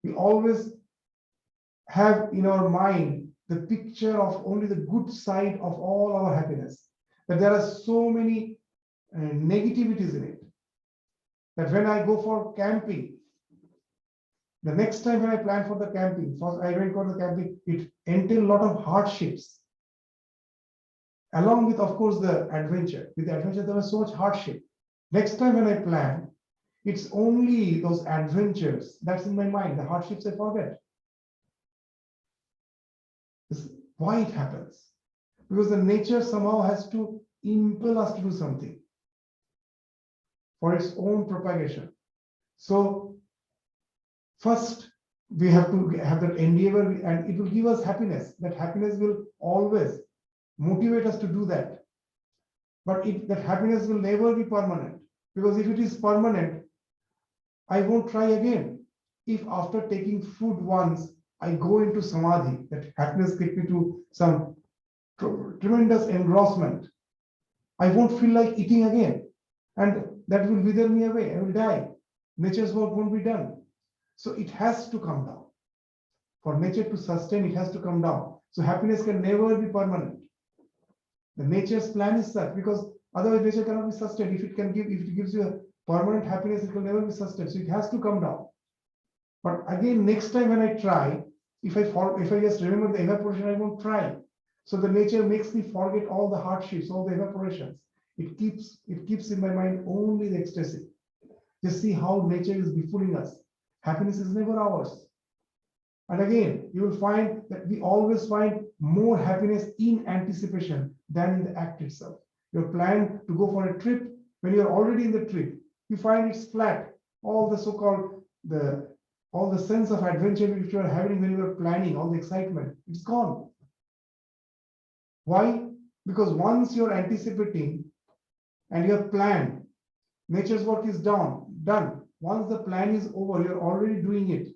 We always have in our mind the picture of only the good side of all our happiness. That there are so many negativities in it. That when I go for camping, the next time when I plan for the camping, first I went for the camping, it entailed a lot of hardships. Along with, of course, the adventure. With the adventure, there was so much hardship. Next time when I plan, it's only those adventures that's in my mind. The hardships I forget. This is why it happens. Because the nature somehow has to impel us to do something for its own propagation. So first, we have to have that endeavor, and it will give us happiness. That happiness will always motivate us to do that. But that happiness will never be permanent. Because if it is permanent, I won't try again. If after taking food once, I go into samadhi, that happiness gets me to some tremendous engrossment, I won't feel like eating again. And that will wither me away. I will die. Nature's work won't be done. So it has to come down. For nature to sustain, it has to come down. So happiness can never be permanent. The nature's plan is such, because otherwise nature cannot be sustained. If it gives you a permanent happiness, it will never be sustained. So it has to come down. But again, next time when I try, if I just remember the evaporation, I won't try. So the nature makes me forget all the hardships, all the evaporations. It keeps in my mind only the ecstasy. Just see how nature is befooling us. Happiness is never ours. And again, you will find that we always find more happiness in anticipation than in the act itself. Your plan to go for a trip, when you're already in the trip, you find it's flat. All the so-called all the sense of adventure which you are having when you are planning, all the excitement, it's gone. Why? Because once you're anticipating and you have planned, nature's work is done. Once the plan is over, you're already doing it.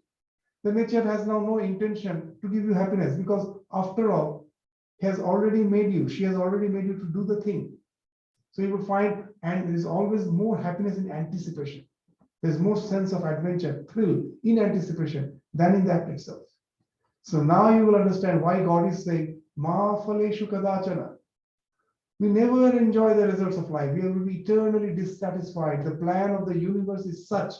The nature has now no intention to give you happiness, because after all, she has already made you to do the thing. So you will find, and there is always more happiness in anticipation. There's more sense of adventure, thrill in anticipation than in the act itself. So now you will understand why God is saying, Ma phaleshu kadachana. We never enjoy the results of life. We will be eternally dissatisfied. The plan of the universe is such.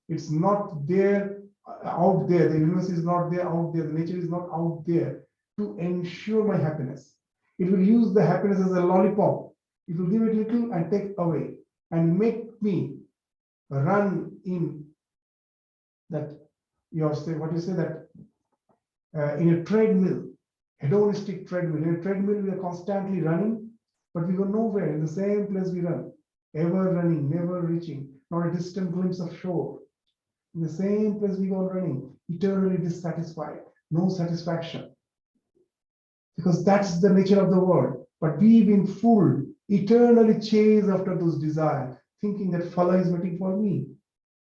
It's not there out there. The universe is not there out there. The nature is not out there to ensure my happiness. It will use the happiness as a lollipop. It will give it little and take away and make me run in that in a treadmill, hedonistic treadmill. In a treadmill, we are constantly running, but we go nowhere. In the same place we run, ever running, never reaching, not a distant glimpse of shore. In the same place we go running, eternally dissatisfied, no satisfaction. Because that's the nature of the world. But we, being fooled, eternally chase after those desires, thinking that phala is waiting for me.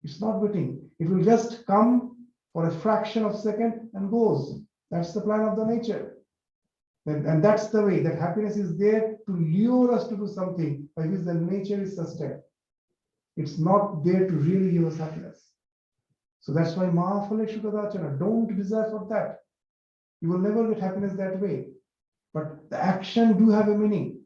It's not waiting. It will just come for a fraction of a second and goes. That's the plan of the nature. And that's the way that happiness is there to lure us to do something by which the nature is sustained. It's not there to really give us happiness. So that's why Mahafale Shukadachana, don't desire for that. You will never get happiness that way. But the action do have a meaning.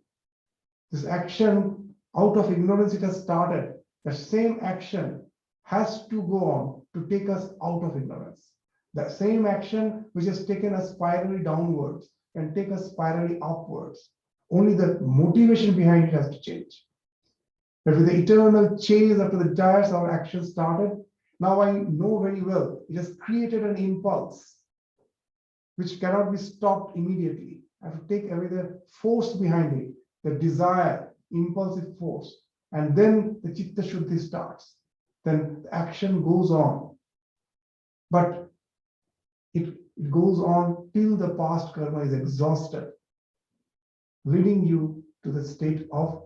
This action, out of ignorance, it has started. The same action has to go on to take us out of ignorance. The same action which has taken us spirally downwards can take us spirally upwards. Only the motivation behind it has to change. But with the eternal chase after the desires, our action started. Now I know very well, it has created an impulse which cannot be stopped immediately. I have to take away the force behind it, the desire, impulsive force. And then the Chitta Shuddhi starts. Then the action goes on. But it goes on till the past karma is exhausted, leading you to the state of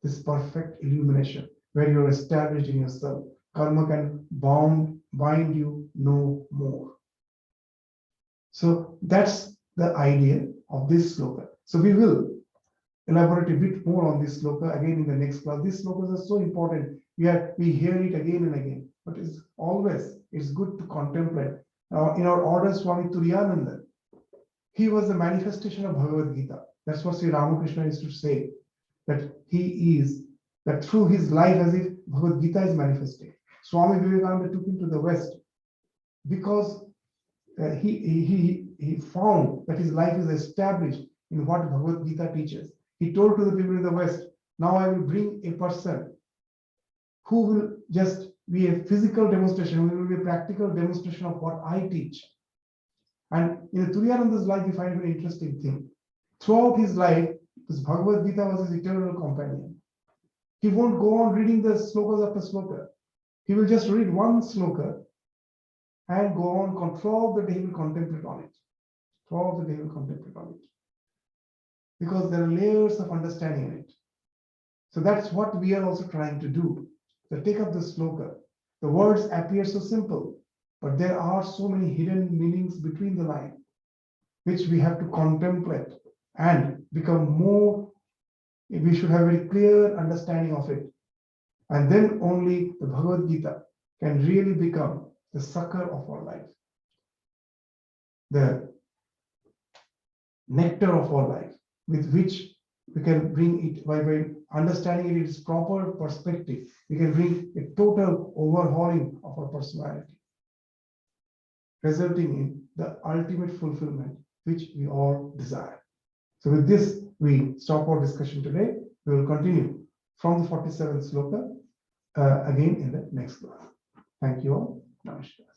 this perfect illumination, where you're established in yourself. Karma can bind you no more. So that's the idea of this sloka. So we will elaborate a bit more on this sloka again in the next class. These slokas are so important. We hear it again and again, but it's good to contemplate. Now, in our order, Swami Turiyananda, he was the manifestation of Bhagavad Gita. That's what Sri Ramakrishna used to say, that that through his life, as if Bhagavad Gita is manifesting. Swami Vivekananda took him to the West because he found that his life is established in what Bhagavad Gita teaches. He told to the people in the West, now I will bring a person who will just be a physical demonstration, who will be a practical demonstration of what I teach. And in Turiyananda's life, we find a very interesting thing. Throughout his life, this Bhagavad Gita was his eternal companion. He won't go on reading the slokas after sloka. He will just read one sloka and go on throughout the day he will contemplate on it. Throughout the day he will contemplate on it. Because there are layers of understanding in it. So that's what we are also trying to do. So take up the sloka. The words appear so simple, but there are so many hidden meanings between the lines, which we have to contemplate and become more. We should have a very clear understanding of it. And then only the Bhagavad Gita can really become the succor of our life, the nectar of our life, with which we can bring it by understanding it in its proper perspective. We can bring a total overhauling of our personality, resulting in the ultimate fulfillment which we all desire. So with this, we stop our discussion today. We will continue from the 47th sloka again in the next class. Thank you all. Namaskar.